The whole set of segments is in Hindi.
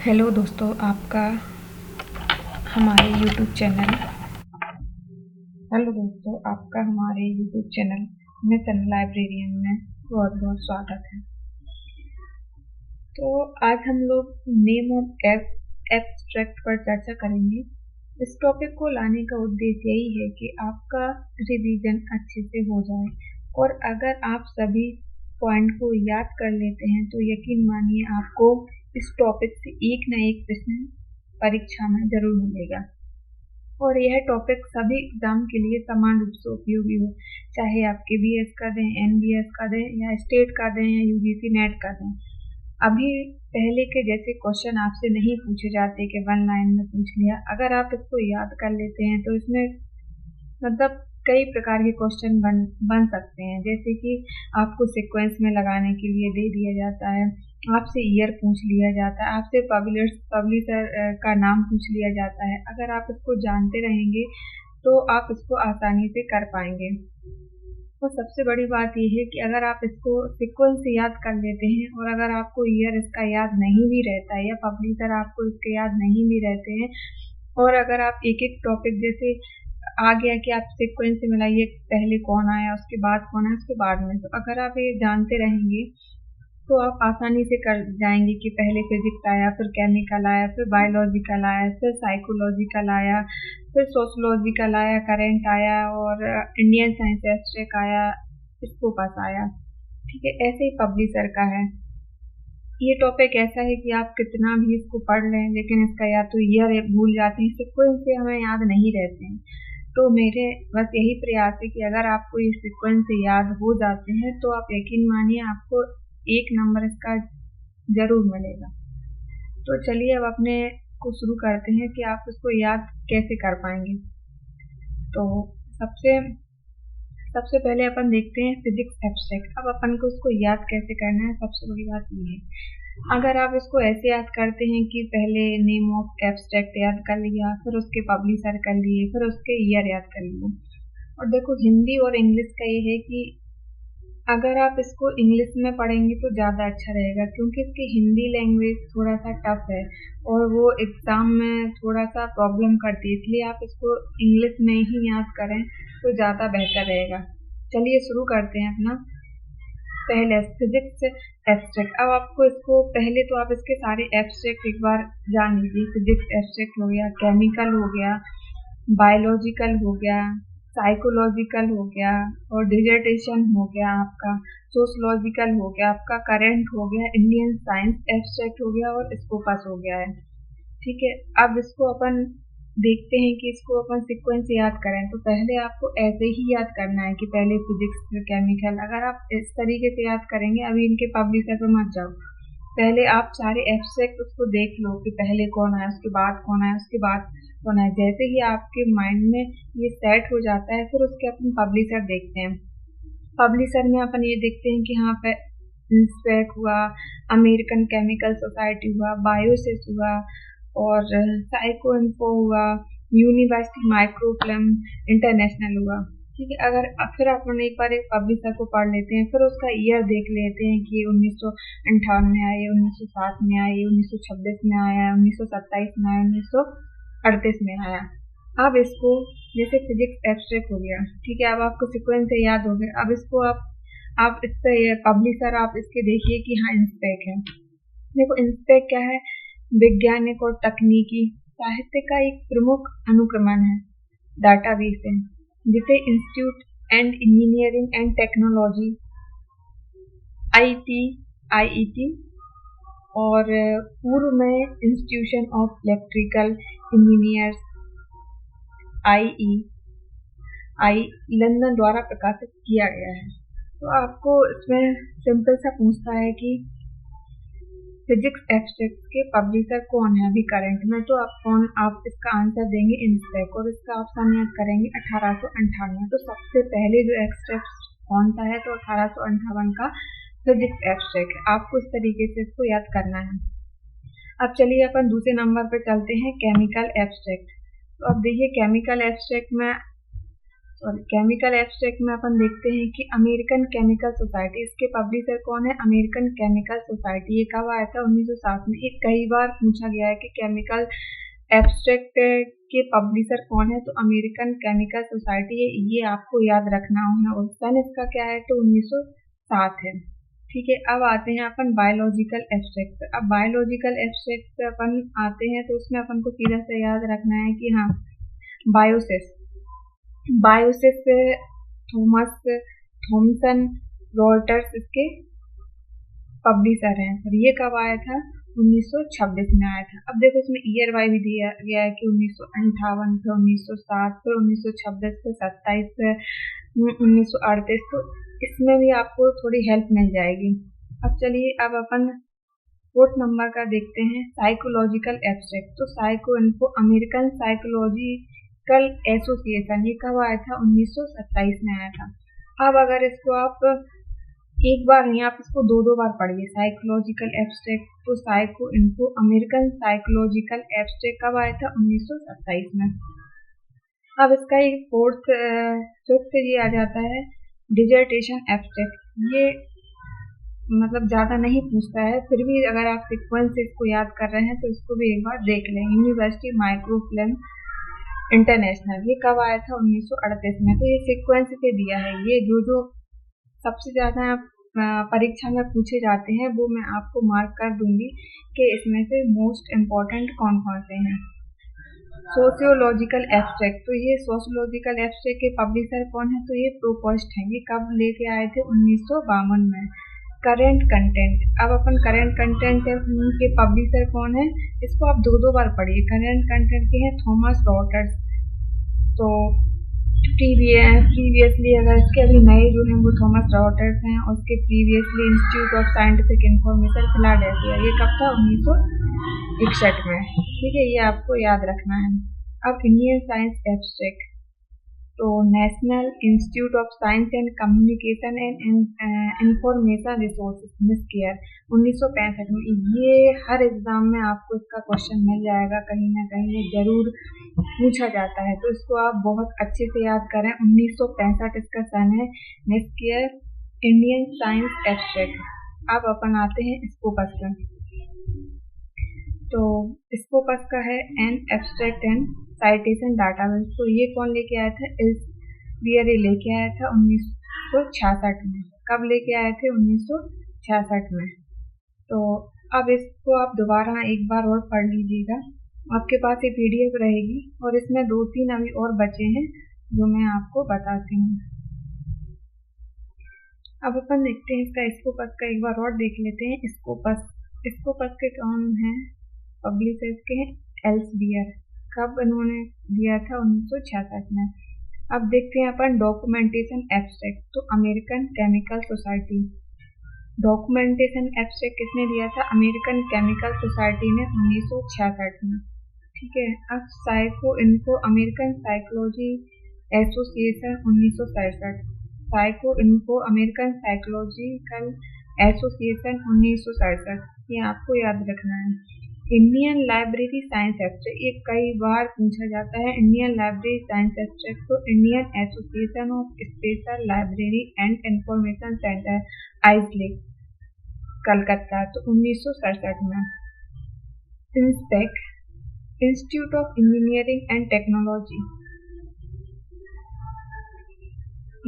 हेलो दोस्तों, आपका हमारे यूट्यूब चैनल मिशन लाइब्रेरियन में बहुत बहुत स्वागत है। तो आज हम लोग नेम ऑफ एब्स्ट्रैक्ट पर चर्चा करेंगे। इस टॉपिक को लाने का उद्देश्य यही है कि आपका रिवीजन अच्छे से हो जाए, और अगर आप सभी पॉइंट को याद कर लेते हैं तो यकीन मानिए आपको इस टॉपिक से एक न एक प्रश्न परीक्षा में जरूर मिलेगा। और यह टॉपिक सभी एग्जाम के लिए समान रूप से उपयोगी हो, चाहे आप KBS का दें, NBS का दें, या स्टेट का दें, या UGC नेट का दें। अभी पहले के जैसे क्वेश्चन आपसे नहीं पूछे जाते कि 1 लाइन में पूछ लिया। अगर आप इसको याद कर लेते हैं तो इसमें मतलब कई प्रकार के क्वेश्चन बन सकते हैं। जैसे कि आपको सीक्वेंस में लगाने के लिए दे दिया जाता है, आपसे ईयर पूछ लिया जाता है, आपसे पब्लिशर का नाम पूछ लिया जाता है। अगर आप इसको जानते रहेंगे तो आप इसको आसानी से कर पाएंगे। तो सबसे बड़ी बात यह है कि अगर आप इसको सीक्वेंस से याद कर लेते हैं, और अगर आपको ईयर इसका याद नहीं भी रहता है या पब्लिशर आपको इसके याद नहीं भी रहते हैं, और अगर आप एक एक टॉपिक जैसे आ गया कि आप सीक्वेंस से मिलाइए, पहले कौन आया, उसके बाद कौन आया, उसके बाद में, तो अगर आप ये जानते रहेंगे तो आप आसानी से कर जाएंगे कि पहले फिजिक्स आया, फिर केमिकल आया, फिर बायोलॉजिकल आया, फिर साइकोलॉजिकल आया, फिर सोशलॉजिकल आया, करंट आया, और इंडियन साइंस एब्स्ट्रैक्ट आया, स्कोपस आया। ठीक है, ऐसे ही पब्लिशर का है। ये टॉपिक ऐसा है कि आप कितना भी इसको पढ़ लें लेकिन इसका या तो ईयर भूल जाते हैं, सीक्वेंस से हमें याद नहीं रहते हैं। तो मेरे बस यही प्रयास है कि अगर आपको ये सीक्वेंस से याद हो जाते हैं तो आप यकीन मानिए आपको 1 नंबर इसका जरूर मिलेगा। तो चलिए अब अपने को शुरू करते हैं कि आप इसको याद कैसे कर पाएंगे। तो सबसे पहले अपन देखते हैं फिजिक्स एब्स्ट्रैक्ट। अब अपन को इसको याद कैसे करना है, सबसे बड़ी बात ये है। अगर आप इसको ऐसे याद करते हैं कि पहले नेम ऑफ एब्स्ट्रैक्ट याद कर लिया, फिर उसके पब्लिशर कर लिए, फिर उसके ईयर याद कर लिए। और देखो, हिंदी और इंग्लिश का ये है कि अगर आप इसको इंग्लिश में पढ़ेंगे तो ज़्यादा अच्छा रहेगा, क्योंकि इसकी हिंदी लैंग्वेज थोड़ा सा टफ है और वो एग्ज़ाम में थोड़ा सा प्रॉब्लम करती है, इसलिए आप इसको इंग्लिश में ही याद करें तो ज़्यादा बेहतर रहेगा। चलिए शुरू करते हैं अपना पहले फिजिक्स एब्स्ट्रैक्ट। अब आपको इसको पहले तो आप इसके सारे एब्स्ट्रैक्ट एक बार जान लीजिए। फिजिक्स एब्स्ट्रैक्ट हो गया, केमिकल हो गया, बायोलॉजिकल हो गया, साइकोलॉजिकल हो गया, और डिजर्टेशन हो गया आपका, सोशलॉजिकल हो गया आपका, करंट हो गया, इंडियन साइंस एब्स्ट्रैक्ट हो गया, और स्कोपस हो गया है। ठीक है, अब इसको अपन देखते हैं कि इसको अपन सीक्वेंस से याद करें। तो पहले आपको ऐसे ही याद करना है कि पहले फिजिक्स फिर केमिकल। अगर आप इस तरीके से याद करेंगे, अभी इनके पब्लिशर पर मत जाओ, पहले आप सारे एब्स्ट्रैक्ट उसको देख लो कि पहले कौन आया, उसके बाद कौन आया, उसके बाद कौन आया। जैसे ही आपके माइंड में ये सेट हो जाता है, फिर उसके अपन पब्लिशर देखते हैं। पब्लिशर में अपन ये देखते हैं कि हाँ पे इंस्पेक हुआ, अमेरिकन केमिकल सोसाइटी हुआ, बायोसिस हुआ, और साइको इन्फो हुआ, यूनिवर्सिटी माइक्रोफिल्म इंटरनेशनल हुआ। ठीक है, अगर फिर अपन एक बार एक पब्लिशर को पढ़ लेते हैं, फिर उसका ईयर देख लेते हैं कि 1958 में आया, 1907 में आया, 1926 में आया, 1927 में आया, 1938 में आया। अब इसको जैसे फिजिक्स एब्स्ट्रैक्ट हो गया, ठीक है, अब आपको सीक्वेंस से याद हो गया। अब इसको आप इसका पब्लिशर आप इसके देखिए कि हाँ इंस्पेक है। देखो, इंस्पेक क्या है? वैज्ञानिक और तकनीकी साहित्य का एक प्रमुख अनुक्रमण है, डाटाबेस है, जिसे institute and engineering and technology IIT और पूर्व में institution of electrical engineers IEI London द्वारा प्रकाशित किया गया है। तो आपको इसमें सिंपल सा पूछता है कि फिजिक्स एब्स्ट्रैक्ट के पब्लिशर कौन है अभी करंट में, तो आप इसका आंसर देंगे इंस्पेक, और इसका ऑप्शन याद करेंगे 1858। तो सबसे पहले जो एब्स्ट्रैक्ट कौन सा है, तो 1858 का फिजिक्स एब्स्ट्रैक्ट है। आपको इस तरीके से इसको याद करना है। अब चलिए अपन दूसरे नंबर पर चलते हैं, केमिकल एब्स्ट्रैक्ट। तो अब देखिए, केमिकल एब्स्ट्रैक्ट में और केमिकल एब्स्ट्रैक्ट में अपन देखते हैं कि अमेरिकन केमिकल सोसाइटी, इसके पब्लिशर कौन है? American chemical society. ये कब आया था? 1907 में। ये कई बार पूछा गया है कि केमिकल एब्स्ट्रैक्ट के पब्लिशर कौन है, तो अमेरिकन केमिकल सोसाइटी है, ये आपको याद रखना है। और सन इसका क्या है? तो 1907 है। ठीक है, अब आते हैं अपन बायोलॉजिकल एब्स्ट्रैक्ट पर। अब बायोलॉजिकल एब्स्ट्रैक्ट पे अपन आते हैं तो उसमें अपन को सीधा से याद रखना है कि हाँ, बायोसिस थॉमस थॉमसन रॉयटर्स इसके पब्लिशर हैं। और ये कब आया था? 1926 में आया था। अब देखो इसमें ईयर वाई भी दिया गया है कि 1958, फिर 1907, फिर 1926, फिर 27, फिर 1938। तो इसमें भी आपको थोड़ी हेल्प मिल जाएगी। अब चलिए, अब अपन 4 नंबर का देखते हैं, साइकोलॉजिकल एब्स्ट्रैक्ट। तो psycho info American psychological association, ये कब आया था? 1927 में आया था। अब अगर इसको आप एक बार नहीं, आप इसको 2 बार पढ़िए। साइकोलॉजिकल एब्स्ट्रैक्ट, तो psycho info American psychological abstract कब आया था? 1927 में। अब इसका एक फिफ्थ ये आ जाता है, डिजर्टेशन एब्स्ट्रैक्ट। ये मतलब ज़्यादा नहीं पूछता है, फिर भी अगर आप सीक्वेंस से इसको याद कर रहे हैं तो इसको भी एक बार देख लें। यूनिवर्सिटी माइक्रोफिल्म इंटरनेशनल, ये कब आया था? 1938 में। तो ये सीक्वेंस से दिया है। ये जो सबसे ज़्यादा परीक्षा में पूछे जाते हैं वो मैं आपको मार्क कर दूंगी कि इसमें से मोस्ट इम्पॉर्टेंट कौन कौन से हैं। सोशियोलॉजिकल एब्स्ट्रैक्ट, तो ये सोशियोलॉजिकल एब्स्ट्रैक्ट के पब्लिशर कौन है? तो ये प्रोपोस्ट हैं। ये कब लेके आए थे? 1952 में। करेंट कंटेंट, अब अपन करेंट कंटेंट के पब्लिशर कौन है? इसको आप 2 बार पढ़िए। करेंट कंटेंट के हैं थॉमस रॉयटर्स। तो प्रीवियसली अगर इसके अभी नए जो हैं वो थॉमस रॉयटर्स हैं, और उसके previously institute of scientific information Philadelphia, ये कब था? 1961 में। ठीक है, ये आपको याद रखना है। अब इंडियन साइंस एब्स्ट्रैक्ट, तो national institute of science and communication and information resources, NISQIR, 1965 में। ये हर एग्जाम में आपको इसका क्वेश्चन मिल जाएगा, कहीं ना कहीं ये जरूर पूछा जाता है, तो इसको आप बहुत अच्छे से याद करें। 1965 इसका सन है। NISQIR Indian science abstract. अब अपन आते हैं स्कोपस पर। तो स्कोपस का है an abstract and citation database. तो ये कौन लेके आया था? एल्सेवियर लेके आया था 1966 में। कब लेके आए थे? 1966 में। तो अब इसको आप दोबारा एक बार और पढ़ लीजिएगा, आपके पास ये PDF रहेगी, और इसमें 2-3 अभी और बचे हैं जो मैं आपको बताती हूँ। अब अपन देखते हैं इसका स्कोपस का एक बार और देख लेते हैं। स्कोपस के कौन है पब्लिशर्स के? एल्सेवियर। कब इन्होंने दिया था? 1966 में। अब देखते हैं अपन डॉक्यूमेंटेशन एब्स्ट्रैक्ट। तो American chemical society, documentation abstract किसने दिया था? अमेरिकन केमिकल सोसाइटी ने 1966 में। ठीक है, अब psycho info American psychology association 1967। Psycho info American psychological association 1967, ये आपको याद रखना है। इंडियन लाइब्रेरी साइंस एब्स्ट्रैक्ट, ये कई बार पूछा जाता है। इंडियन लाइब्रेरी साइंस एब्स्ट्रैक्ट, तो Indian association of special library and information centre, आइजले, कलकत्ता, तो 1967 में। INSPEC institute of engineering and technology,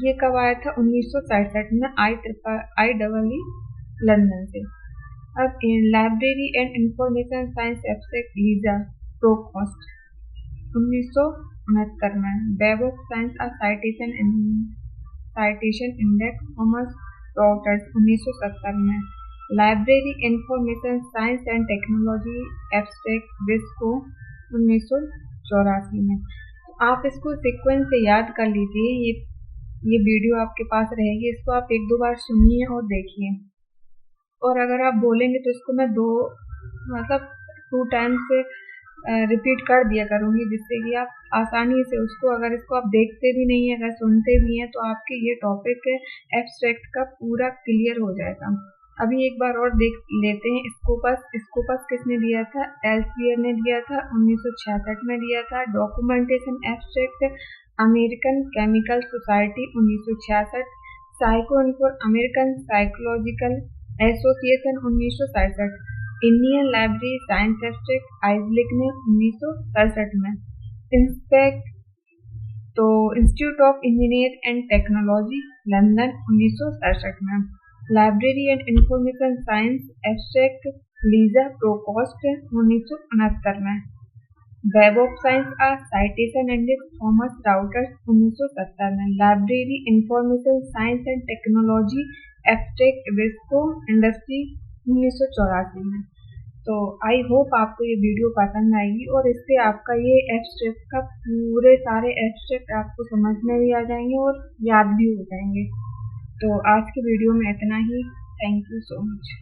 ये कब आया था? 1967 में। IEEE लंदन से। अब library and information science abstract, LISA ProQuest, 1969 में। Web of science a citation index, Thomas Reuters, 1970 में। Library information science and technology abstract, विस्को, 1984 में। आप इसको सीक्वेंस से याद कर लीजिए। ये वीडियो आपके पास रहेगी, इसको आप 1-2 बार सुनिए और देखिए, और अगर आप बोलेंगे तो इसको मैं 2 टाइम्स रिपीट कर दिया करूँगी, जिससे कि आप आसानी से उसको, अगर इसको आप देखते भी नहीं हैं, अगर सुनते भी हैं, तो आपके ये टॉपिक एब्स्ट्रैक्ट का पूरा क्लियर हो जाएगा। अभी एक बार और देख लेते हैं स्कोपस किसने दिया था? एल्सेवियर ने दिया था, 1966 में दिया था। Documentation abstract American chemical society 1966, psych for American psychological association 1967, Indian library science abstract ISLIC ने 1967 में, इंस्पेक्ट तो institute of engineer and technology London 1967 में, library and information science abstract LISA ProQuest 1969 में, web of science a citation index Thomas Reuters 1970 में, library information science and technology abstract विस्को इंडस्ट्री 1984 में। तो आई होप आपको ये वीडियो पसंद आएगी और इससे आपका ये एब्स्ट्रैक्ट का पूरे सारे एब्स्ट्रैक्ट आपको समझ में भी आ जाएंगे और याद भी हो जाएंगे। तो आज की वीडियो में इतना ही। Thank you so much.